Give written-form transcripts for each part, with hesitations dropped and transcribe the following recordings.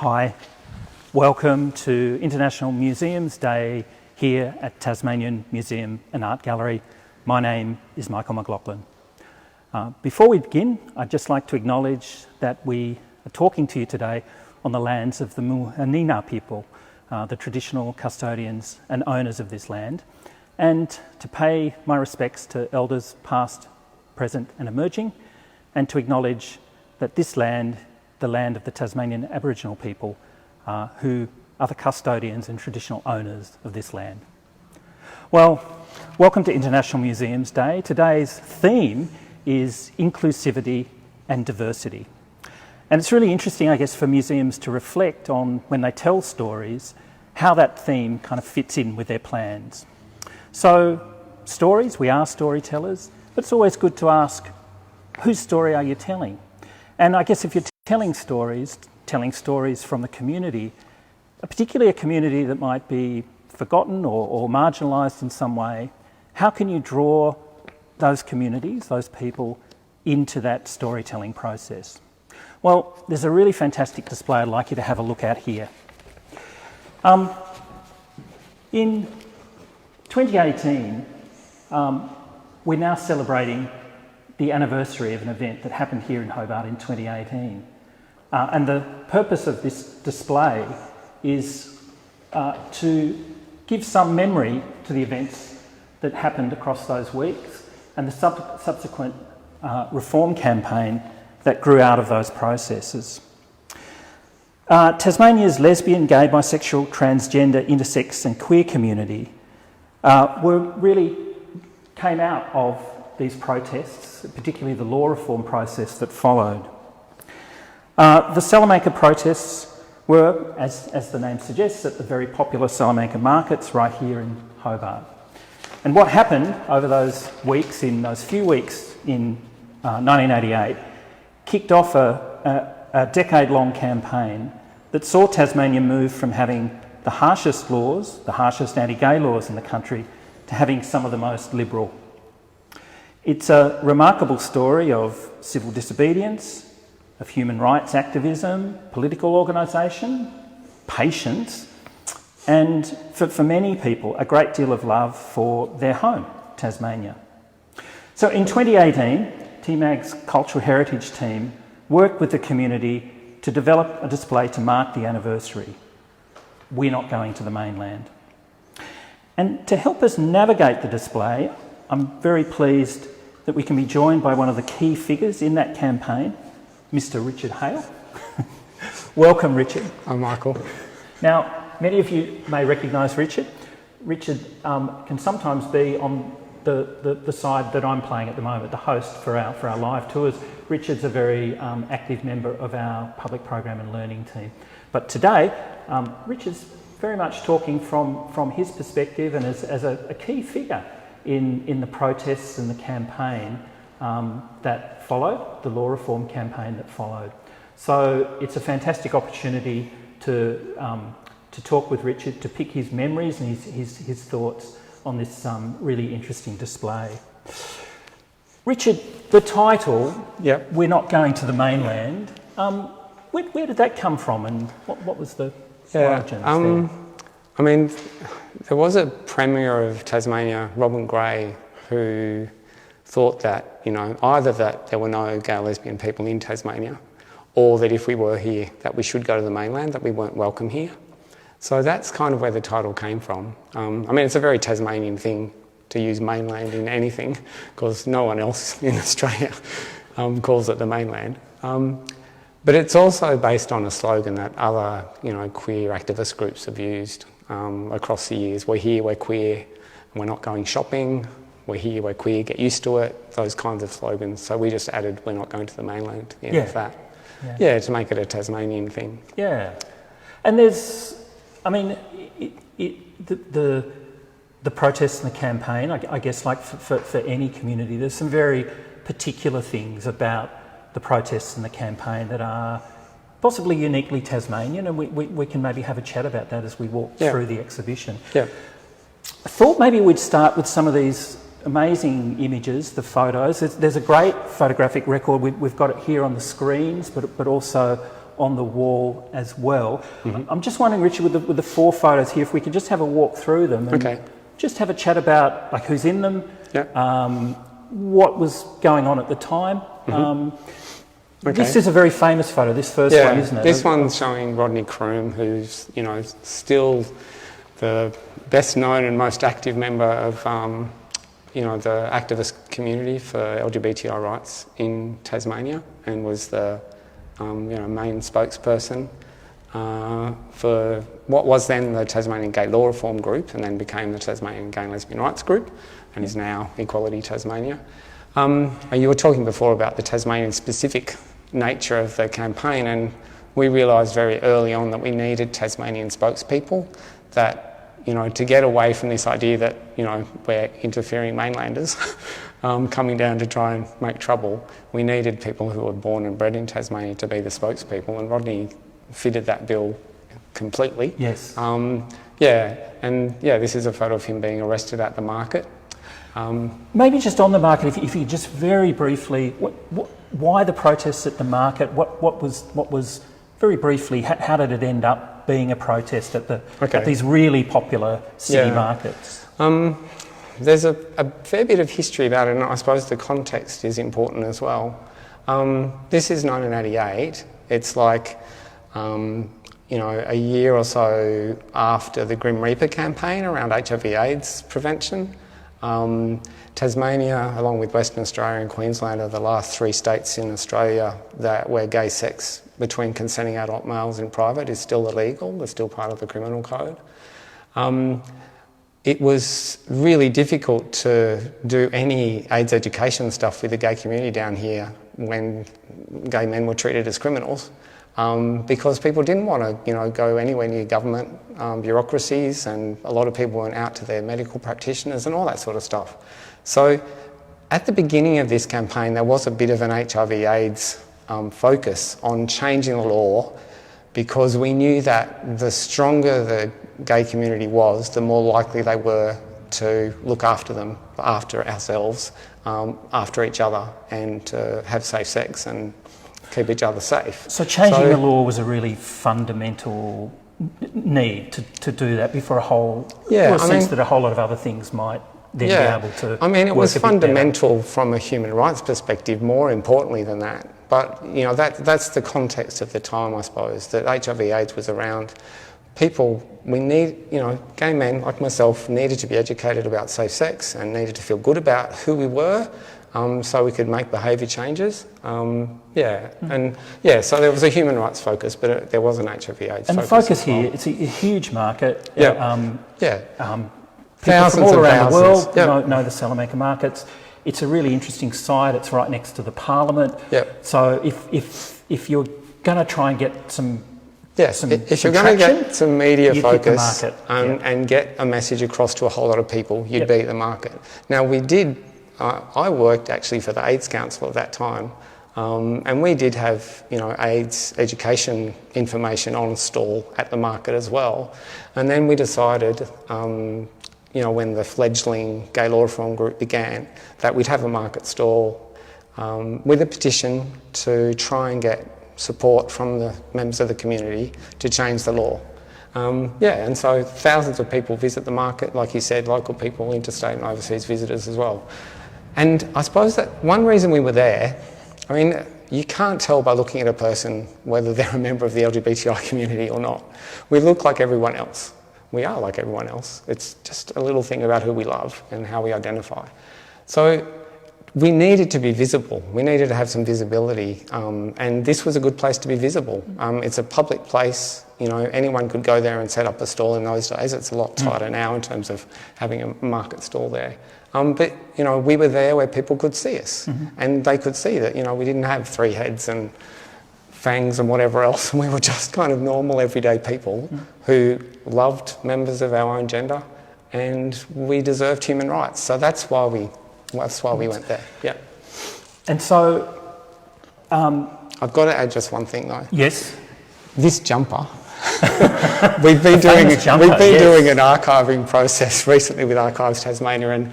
Hi, welcome to International Museums Day here at Tasmanian Museum and Art Gallery. My name is Michael McLaughlin. Before we begin, I'd just like to acknowledge that we are talking to you today on the lands of the Muhanina people, the traditional custodians and owners of this land, and to pay my respects to elders past, present and emerging, and to acknowledge that this land, the land of the Tasmanian Aboriginal people, who are the custodians and traditional owners of this land. Well, welcome to International Museums Day. Today's theme is inclusivity and diversity. And it's really interesting, I guess, for museums to reflect on, when they tell stories, how that theme kind of fits in with their plans. So, stories, we are storytellers, but it's always good to ask, whose story are you telling? And I guess if you're telling stories from the community, particularly a community that might be forgotten or marginalised in some way, how can you draw those communities, those people, into that storytelling process? Well, there's a really fantastic display I'd like you to have a look at here. In 2018, we're now celebrating the anniversary of an event that happened here in Hobart in 2018. And the purpose of this display is to give some memory to the events that happened across those weeks and the subsequent reform campaign that grew out of those processes. Tasmania's lesbian, gay, bisexual, transgender, intersex and queer community came out of these protests, particularly the law reform process that followed. The Salamanca protests were, as the name suggests, at the very popular Salamanca markets right here in Hobart. And what happened over those weeks, in those few weeks in 1988, kicked off a decade-long campaign that saw Tasmania move from having the harshest laws, the harshest anti-gay laws in the country, to having some of the most liberal. It's a remarkable story of civil disobedience, of human rights activism, political organisation, patience, and for many people, a great deal of love for their home, Tasmania. So in 2018, TMAG's Cultural Heritage team worked with the community to develop a display to mark the anniversary. We're not going to the mainland. And to help us navigate the display, I'm very pleased that we can be joined by one of the key figures in that campaign, Mr. Richard Hale. Welcome, Richard. Hi, Michael. Now, many of you may recognise Richard. Richard can sometimes be on the side that I'm playing at the moment, the host for our live tours. Richard's a very active member of our public program and learning team. But today, Richard's very much talking from his perspective and as a key figure in the protests and the campaign that followed, the law reform campaign that followed. So it's a fantastic opportunity to talk with Richard, to pick his memories and his thoughts on this really interesting display. Richard, the title, Yep. We're Not Going to the Mainland, where did that come from and what was the origins there? I mean, there was a Premier of Tasmania, Robin Gray, who thought that, either that there were no gay or lesbian people in Tasmania, or that if we were here, that we should go to the mainland, that we weren't welcome here. So that's kind of where the title came from. I mean, it's a very Tasmanian thing to use mainland in anything, because no one else in Australia calls it the mainland. But it's also based on a slogan that other, queer activist groups have used across the years. We're here, we're queer, and we're not going shopping. We're here, we're queer, get used to it, those kinds of slogans. So we just added, we're not going to the mainland at the end of that. Yeah, to make it a Tasmanian thing. Yeah. And there's, I mean, the protests and the campaign, I guess like for any community, there's some very particular things about the protests and the campaign that are possibly uniquely Tasmanian, and we can maybe have a chat about that as we walk through the exhibition. Yeah. I thought maybe we'd start with some of these amazing images, the photos. There's a great photographic record. We've got it here on the screens, but also on the wall as well. I'm just wondering, Richard, with the 4 photos here, if we could just have a walk through them and just have a chat about like who's in them, what was going on at the time. This is a very famous photo, this first one, isn't it? This one's showing Rodney Croome, who's, you know, still the best known and most active member of, you know, the activist community for LGBTI rights in Tasmania, and was the, you know, main spokesperson for what was then the Tasmanian Gay Law Reform Group, and then became the Tasmanian Gay and Lesbian Rights Group, and is now Equality Tasmania. You were talking before about the Tasmanian specific nature of the campaign, and we realised very early on that we needed Tasmanian spokespeople, that, you know, to get away from this idea that, you know, we're interfering mainlanders coming down to try and make trouble, we needed people who were born and bred in Tasmania to be the spokespeople, and Rodney fitted that bill completely. Yes. This is a photo of him being arrested at the market. Maybe just on the market, if you just very briefly, why the protests at the market? What was very briefly? How did it end up being a protest at these really popular city markets? There's a fair bit of history about it, and I suppose the context is important as well. This is 1988. It's like, you know, a year or so after the Grim Reaper campaign around HIV/AIDS prevention. Tasmania, along with Western Australia and Queensland, are the last 3 states in Australia where gay sex between consenting adult males in private is still illegal. It's still part of the criminal code. It was really difficult to do any AIDS education stuff with the gay community down here when gay men were treated as criminals. Because people didn't want to, you know, go anywhere near government bureaucracies, and a lot of people went out to their medical practitioners and all that sort of stuff. So at the beginning of this campaign, there was a bit of an HIV/AIDS focus on changing the law, because we knew that the stronger the gay community was, the more likely they were to look after them, after ourselves, after each other, and to have safe sex and keep each other safe. So changing the law was a really fundamental need to do that before that a whole lot of other things might then be able to. I mean, it was fundamental from a human rights perspective, more importantly than that. But, you know, that's the context of the time, I suppose, that HIV/AIDS was around. People, gay men like myself needed to be educated about safe sex and needed to feel good about who we were, so we could make behaviour changes. So there was a human rights focus, but there was an HIV/AIDS focus. And the focus here, it's a huge market. People Thousands from all around the world know the Salamanca markets. It's a really interesting site. It's right next to the Parliament. So if you're going to try and get if you're going to get some media focus and get a message across to a whole lot of people, you'd be at the market. Now we did. I worked actually for the AIDS Council at that time, and we did have, you know, AIDS education information on stall at the market as well. And then we decided, you know, when the fledgling Gay Law Reform Group began, that we'd have a market stall with a petition to try and get support from the members of the community to change the law. And so thousands of people visit the market, like you said, local people, interstate and overseas visitors as well. And I suppose that one reason we were there, I mean, you can't tell by looking at a person whether they're a member of the LGBTI community or not. We look like everyone else. We are like everyone else. It's just a little thing about who we love and how we identify. So we needed to be visible. We needed to have some visibility, and this was a good place to be visible. It's a public place. You know, anyone could go there and set up a stall in those days. It's a lot tighter now in terms of having a market stall there. But, you know, we were there where people could see us, and they could see that, you know, we didn't have 3 heads and fangs and whatever else. We were just kind of normal, everyday people who loved members of our own gender, and we deserved human rights. So that's why we went there. Yeah. And so, I've got to add just one thing though. Yes. This jumper. We've been doing an archiving process recently with Archives Tasmania, and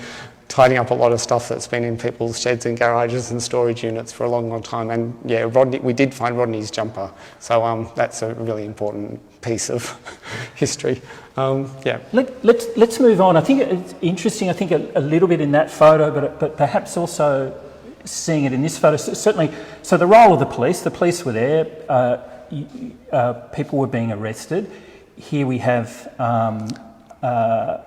tidying up a lot of stuff that's been in people's sheds and garages and storage units for a long, long time. And yeah, we did find Rodney's jumper, so that's a really important piece of history. Yeah. Let's move on. I think it's interesting. I think a little bit in that photo, but perhaps also seeing it in this photo. Certainly. So the role of the police were there. People were being arrested. Here we have.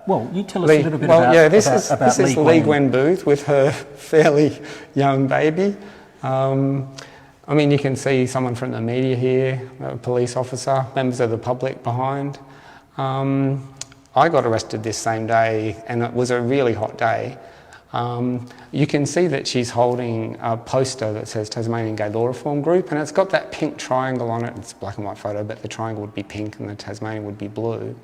Well, you tell us a little bit about this is Lee Gwen Booth with her fairly young baby. I mean, you can see someone from the media here, a police officer, members of the public behind. I got arrested this same day, and it was a really hot day. You can see that she's holding a poster that says Tasmanian Gay Law Reform Group, and it's got that pink triangle on it. It's a black and white photo, but the triangle would be pink and the Tasmanian would be blue.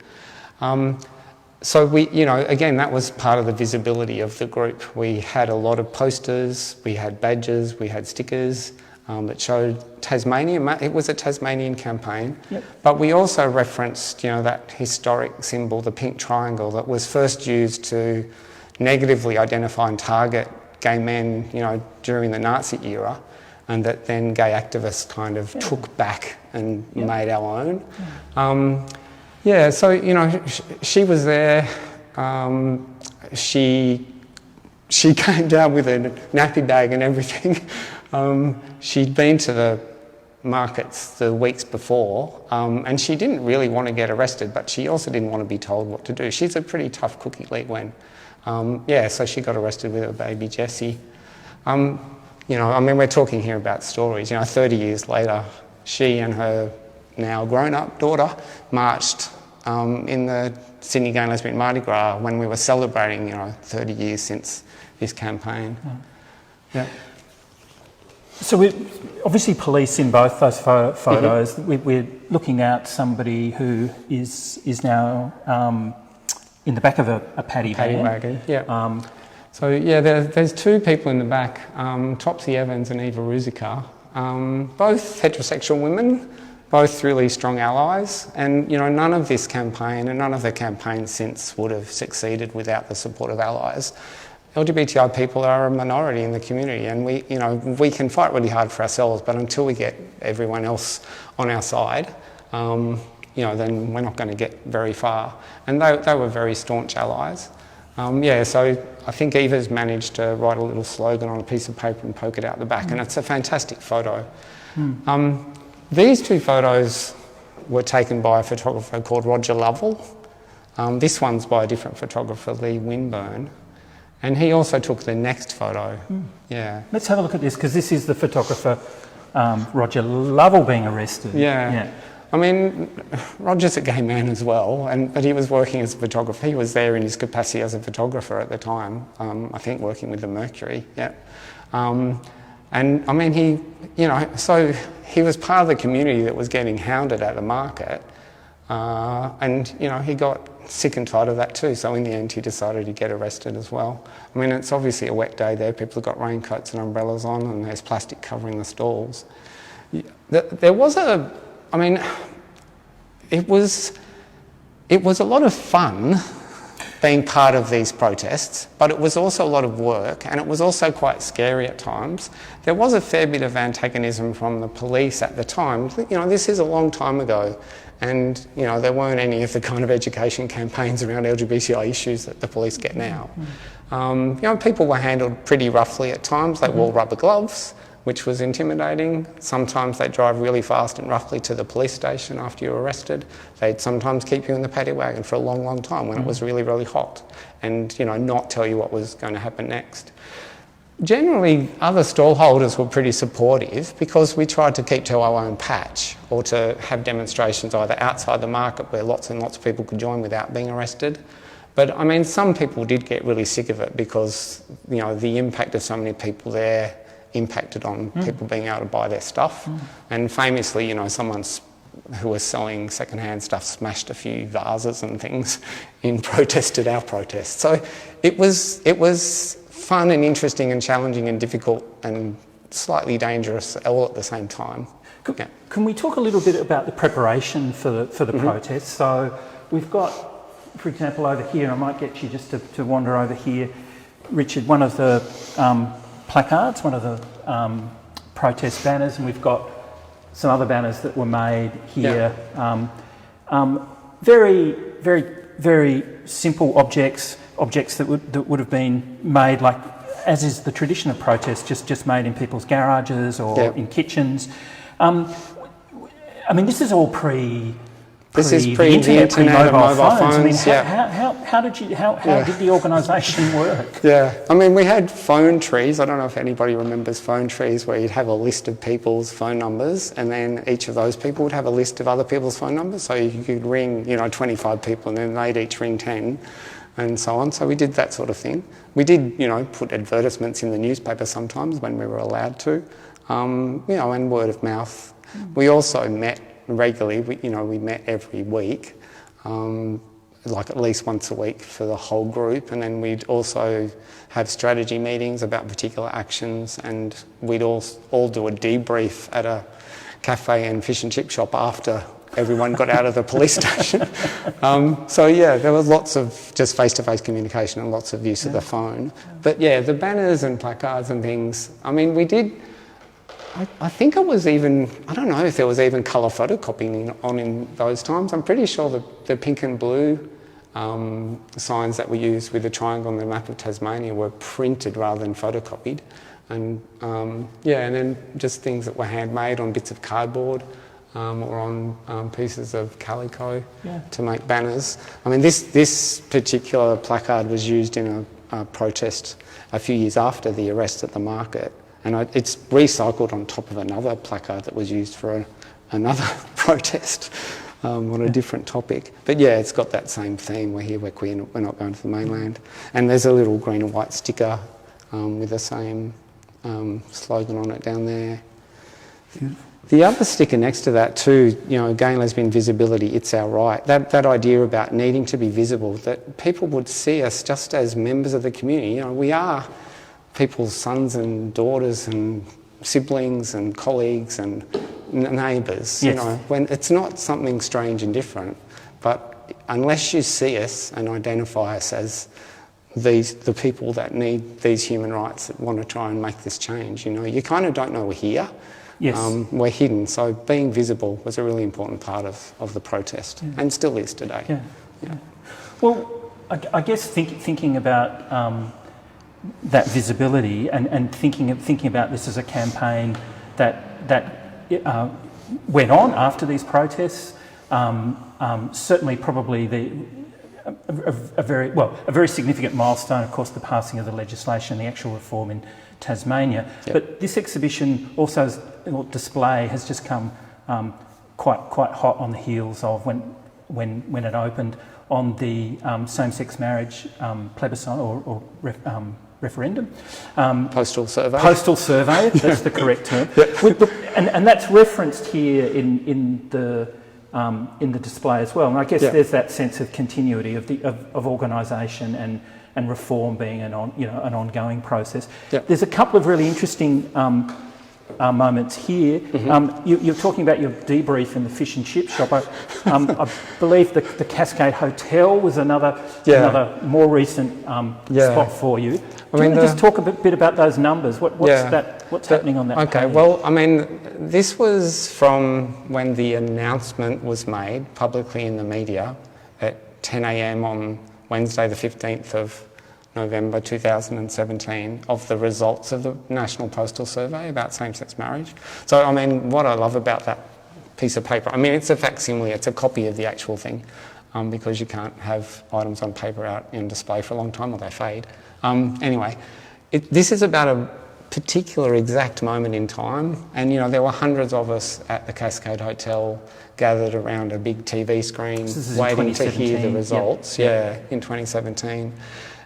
So we, again, that was part of the visibility of the group. We had a lot of posters, we had badges, we had stickers that showed Tasmania. It was a Tasmanian campaign, yep. But we also referenced, that historic symbol, the pink triangle, that was first used to negatively identify and target gay men, during the Nazi era, and that then gay activists kind of took back and made our own. Yeah. So she was there. She came down with a nappy bag and everything. She'd been to the markets the weeks before, and she didn't really want to get arrested, but she also didn't want to be told what to do. She's a pretty tough cookie, Lee Gwen. So she got arrested with her baby Jessie. We're talking here about stories. 30 years later, she and her now grown-up daughter marched in the Sydney Gay and Lesbian Mardi Gras when we were celebrating, 30 years since this campaign. Yeah. So we obviously police in both those photos. Mm-hmm. We're looking at somebody who is now in the back of a paddy wagon. Yeah. There's two people in the back, Topsy Evans and Eva Ruzica, both heterosexual women, both really strong allies, and none of this campaign and none of the campaigns since would have succeeded without the support of allies. LGBTI people are a minority in the community, and we can fight really hard for ourselves, but until we get everyone else on our side, then we're not going to get very far. And they were very staunch allies. So I think Eva's managed to write a little slogan on a piece of paper and poke it out the back, and it's a fantastic photo. These two photos were taken by a photographer called Roger Lovell. This one's by a different photographer, Lee Winburn. And he also took the next photo. Yeah. Let's have a look at this, because this is the photographer, Roger Lovell, being arrested. Yeah. I mean, Roger's a gay man as well, but he was working as a photographer. He was there in his capacity as a photographer at the time, I think working with the Mercury, yeah. And I mean, so he was part of the community that was getting hounded at the market, and he got sick and tired of that too, so in the end he decided to get arrested as well. I mean, it's obviously a wet day there, people have got raincoats and umbrellas on, and there's plastic covering the stalls. There was it was a lot of fun being part of these protests, but it was also a lot of work, and it was also quite scary at times. There was a fair bit of antagonism from the police at the time. This is a long time ago, and there weren't any of the kind of education campaigns around LGBTI issues that the police get now. People were handled pretty roughly at times. They wore rubber gloves, which was intimidating. Sometimes they'd drive really fast and roughly to the police station after you were arrested. They'd sometimes keep you in the paddy wagon for a long, long time when it was really, really hot, and not tell you what was going to happen next. Generally, other stallholders were pretty supportive, because we tried to keep to our own patch, or to have demonstrations either outside the market where lots and lots of people could join without being arrested. But I mean, some people did get really sick of it, because the impact of so many people there impacted on people being able to buy their stuff. And famously, someone who was selling second-hand stuff smashed a few vases and things in protest at our protest. So it was fun and interesting and challenging and difficult and slightly dangerous all at the same time. Can we talk a little bit about the preparation for the protest? So we've got, for example, over here, I might get you just to wander over here. Richard, one of the placards, one of the protest banners, and we've got some other banners that were made here. Very, very, very simple objects that would have been made, like, as is the tradition of protest, just made in people's garages or in kitchens. I mean, this is all This is pre-internet and mobile phones. I mean, how did the organisation work? Yeah, I mean, we had phone trees. I don't know if anybody remembers phone trees, where you'd have a list of people's phone numbers, and then each of those people would have a list of other people's phone numbers. So you could ring, 25 people, and then they'd each ring 10, and so on. So we did that sort of thing. We did, put advertisements in the newspaper sometimes when we were allowed to, and word of mouth. We also met regularly. We met every week, like at least once a week for the whole group, and then we'd also have strategy meetings about particular actions, and we'd all do a debrief at a cafe and fish and chip shop after everyone got out of the police station. There was lots of just face-to-face communication and lots of use of the phone. But the banners and placards and things, I mean, we did. I think it was even, I don't know if there was even colour photocopying on in those times. I'm pretty sure the pink and blue signs that we used with the triangle on the map of Tasmania were printed rather than photocopied. And and then just things that were handmade on bits of cardboard or on pieces of calico to make banners. I mean, this particular placard was used in a protest a few years after the arrest at the market. And it's recycled on top of another placard that was used for another protest on a different topic. But it's got that same theme. We're here, we're queer, we're not going to the mainland. And there's a little green and white sticker with the same slogan on it down there. The other sticker next to that too, gay and lesbian visibility, it's our right. That idea about needing to be visible, that people would see us just as members of the community. We are people's sons and daughters and siblings and colleagues and neighbours. When it's not something strange and different, but unless you see us and identify us as the people that need these human rights, that want to try and make this change, you kind of don't know we're here. We're hidden. So being visible was a really important part of the protest, and still is today. Well, I guess thinking about that visibility and thinking about this as a campaign that went on after these protests, certainly probably a very significant milestone, of course, the passing of the legislation, the actual reform in Tasmania. But this exhibition display has just come quite hot on the heels of when it opened on the same-sex marriage plebiscite or referendum. Postal survey. Postal survey, that's the correct term. And that's referenced here in the display as well. And I guess there's that sense of continuity of organisation and reform being an ongoing process. There's a couple of really interesting moments here. You're talking about your debrief in the fish and chip shop. I believe the Cascade Hotel was another more recent spot for you. Do you want to just talk a bit about those numbers? What's happening on that Okay, page? well, I mean, this was from when the announcement was made publicly in the media at 10 a.m. on Wednesday the 15th of November 2017 of the results of the National Postal Survey about same-sex marriage. So, I mean, what I love about that piece of paper, I mean, it's a facsimile, it's a copy of the actual thing, because you can't have items on paper out in display for a long time or they fade. Anyway, this is about a particular exact moment in time, and there were hundreds of us at the Cascade Hotel gathered around a big TV screen waiting to hear the results. In 2017.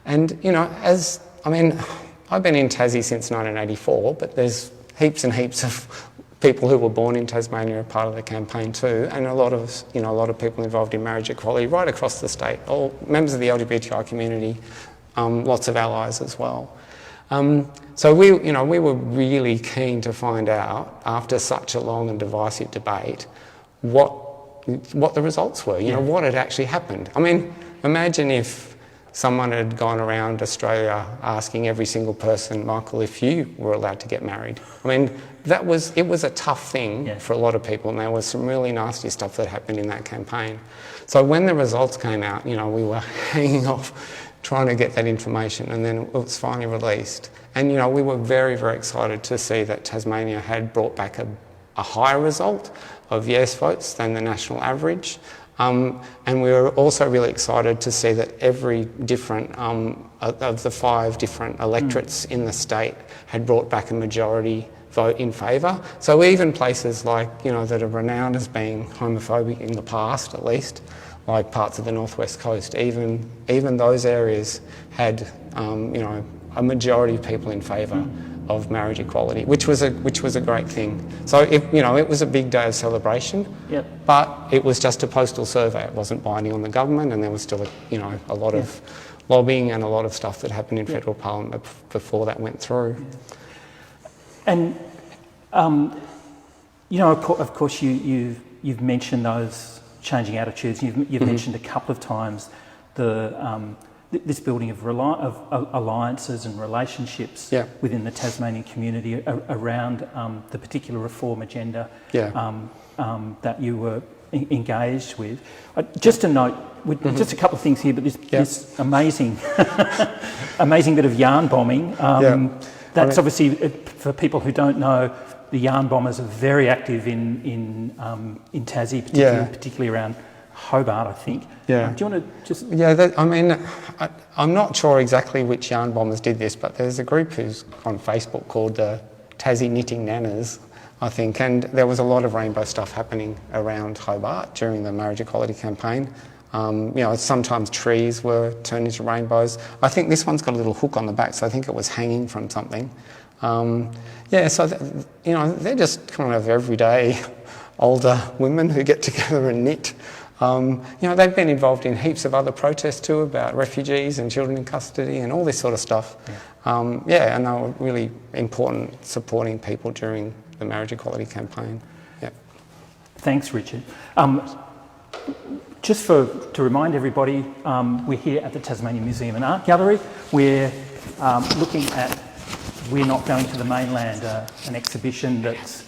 And, I've been in Tassie since 1984, but there's heaps and heaps of people who were born in Tasmania are part of the campaign too, and a lot of people involved in marriage equality right across the state, all members of the LGBTI community, lots of allies as well. So we were really keen to find out, after such a long and divisive debate, what the results were, what had actually happened. I mean, imagine if someone had gone around Australia asking every single person, Michael, if you were allowed to get married. I mean, it was a tough thing for a lot of people, and there was some really nasty stuff that happened in that campaign. So when the results came out, we were hanging off trying to get that information, and then it was finally released. And, we were very, very excited to see that Tasmania had brought back a higher result of yes votes than the national average. And we were also really excited to see that every different of the 5 different electorates in the state had brought back a majority vote in favour. So even places like, that are renowned as being homophobic in the past, at least, like parts of the northwest coast, even those areas had, a majority of people in favour of marriage equality, which was a great thing. So it was a big day of celebration, but it was just a postal survey. It wasn't binding on the government, and there was still a lot of lobbying and a lot of stuff that happened in federal parliament before that went through. And of course, you've mentioned those changing attitudes. You've mentioned a couple of times this building of alliances and relationships within the Tasmanian community around the particular reform agenda that you were engaged with. Just a note, just a couple of things here, but this amazing bit of yarn bombing. That's obviously, for people who don't know, the yarn bombers are very active in Tassie, particularly around Hobart, I think. Do you want to just... I'm not sure exactly which yarn bombers did this, but there's a group who's on Facebook called the Tassie Knitting Nanas, I think, and there was a lot of rainbow stuff happening around Hobart during the marriage equality campaign. Sometimes trees were turned into rainbows. I think this one's got a little hook on the back, so I think it was hanging from something. They're just kind of everyday older women who get together and knit. They've been involved in heaps of other protests too about refugees and children in custody and all this sort of stuff. And they were really important supporting people during the marriage equality campaign. Thanks, Richard. Just to remind everybody, we're here at the Tasmanian Museum and Art Gallery. We're looking at We're Not Going to the Mainland, an exhibition that's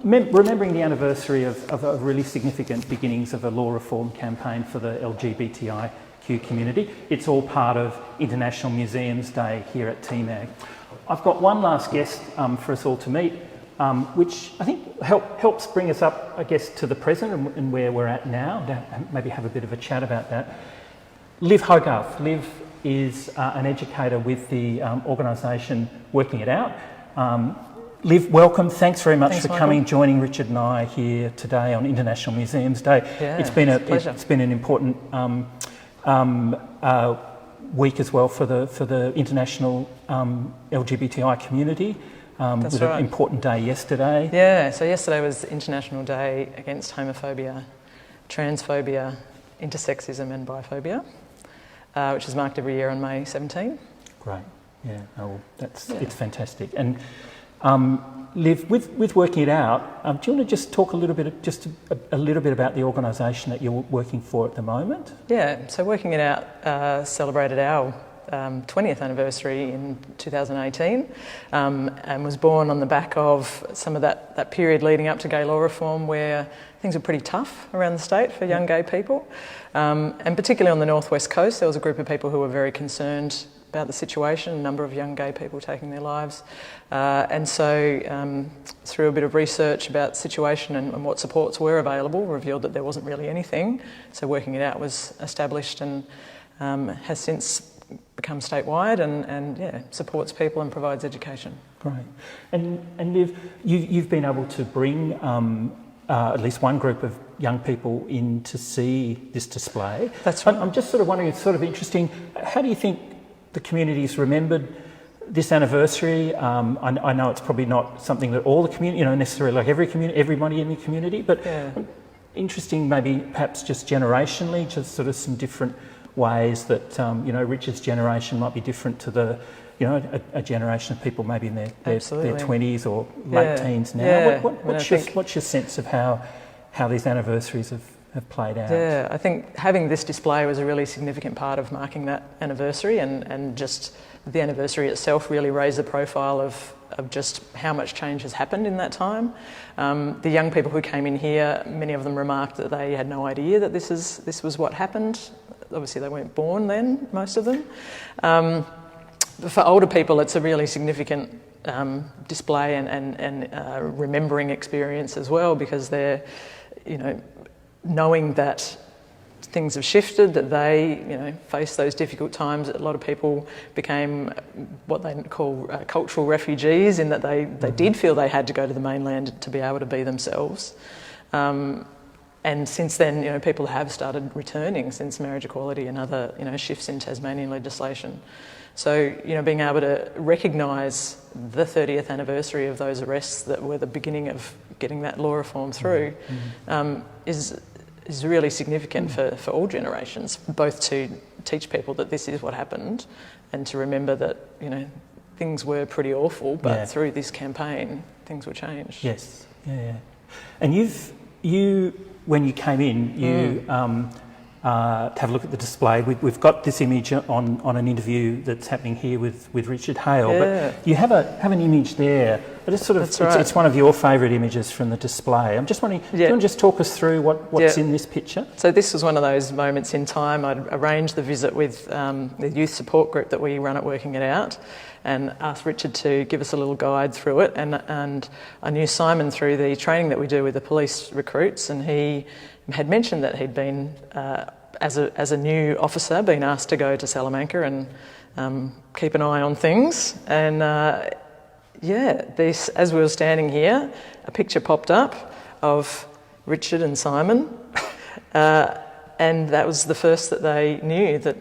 remembering the anniversary of a really significant beginnings of a law reform campaign for the LGBTIQ community. It's all part of International Museums Day here at TMAG. I've got one last guest for us all to meet, which I think helps bring us up, I guess, to the present and where we're at now, maybe have a bit of a chat about that. Liv Hogarth. Liv is an educator with the organisation Working It Out. Liv, welcome. Thanks very much for coming, joining Richard and I here today on International Museums Day. It's been an important week as well for the international LGBTI community. With an important day yesterday. Yeah, so yesterday was International Day Against Homophobia, Transphobia, Intersexism and Biphobia, which is marked every year on May 17. Great, yeah, it's fantastic. And Liv, with Working It Out, do you want to just talk a little bit about the organisation that you're working for at the moment? Yeah, so Working It Out celebrated our 20th anniversary in 2018 and was born on the back of some of that period leading up to gay law reform where things were pretty tough around the state for young gay people, and particularly on the northwest coast there was a group of people who were very concerned about the situation, a number of young gay people taking their lives, and so through a bit of research about the situation and what supports were available, revealed that there wasn't really anything. So Working It Out was established and has since become statewide and supports people and provides education. Great. And Liv, you've been able to bring at least one group of young people in to see this display. That's right. I'm just sort of wondering, it's sort of interesting, how do you think the community's remembered this anniversary? I know it's probably not something that all the community, necessarily like everybody in the community, but interesting maybe perhaps just generationally, just sort of some different ways that Richard's generation might be different to the a generation of people maybe in their 20s or late teens now. What's your sense of how these anniversaries have played out. Yeah, I think having this display was a really significant part of marking that anniversary, and just the anniversary itself really raised the profile of just how much change has happened in that time. The young people who came in here, many of them remarked that they had no idea that this was what happened. Obviously they weren't born then, most of them. But for older people, it's a really significant display and remembering experience as well, because they're, knowing that things have shifted, that they, faced those difficult times. A lot of people became what they call cultural refugees, in that they did feel they had to go to the mainland to be able to be themselves. And since then, people have started returning since marriage equality and other, shifts in Tasmanian legislation. So, being able to recognise the 30th anniversary of those arrests that were the beginning of getting that law reform through is really significant for all generations, both to teach people that this is what happened and to remember that, things were pretty awful, but through this campaign, things were changed. Yes, yeah. And you when you came in, you have a look at the display. We've got this image on an interview that's happening here with Richard Hale, but you have an image there. But it's it's one of your favourite images from the display. I'm just wondering, do you want to just talk us through what's in this picture? So this was one of those moments in time. I'd arranged the visit with the youth support group that we run at Working It Out, and asked Richard to give us a little guide through it. And I knew Simon through the training that we do with the police recruits, and he had mentioned that he'd been, as a new officer, been asked to go to Salamanca and keep an eye on things. And as we were standing here, a picture popped up of Richard and Simon, and that was the first that they knew that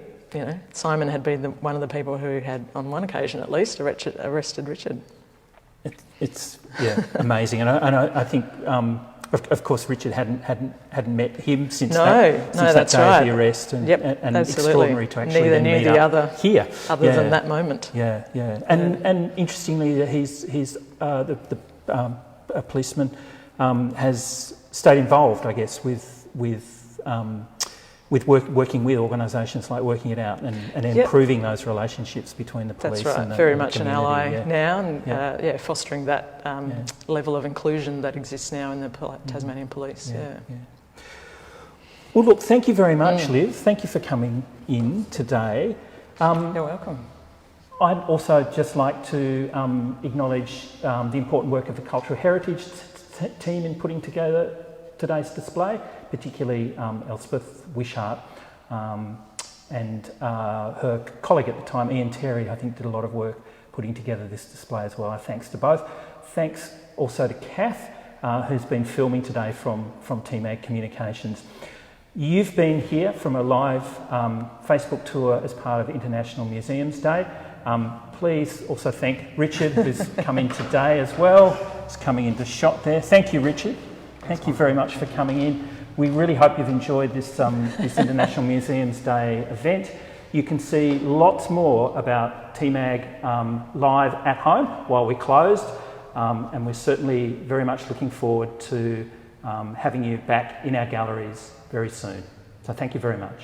Simon had been one of the people who had, on one occasion at least, arrested Richard. It's amazing, and I think. Of course, Richard hadn't met him since that day of the arrest, and extraordinary to actually neither then knew meet the up other here, than that moment. And interestingly, the policeman has stayed involved, I guess, with working with organisations like Working It Out and improving those relationships between the police. That's right. and very the much an ally now, and fostering that level of inclusion that exists now in the Tasmanian Police. Well, look, thank you very much, Liv. Thank you for coming in today. You're welcome. I'd also just like to acknowledge the important work of the Cultural Heritage team in putting together today's display, particularly Elspeth Wishart and her colleague at the time, Ian Terry, I think did a lot of work putting together this display as well. Thanks to both. Thanks also to Kath, who's been filming today from TMAG Communications. You've been here from a live Facebook tour as part of International Museums Day. Please also thank Richard, who's come in today as well. He's coming into shot there. Thank you, Richard. Thank you very much for coming in. We really hope you've enjoyed this International Museums Day event. You can see lots more about TMAG live at home while we're closed, and we're certainly very much looking forward to having you back in our galleries very soon. So thank you very much.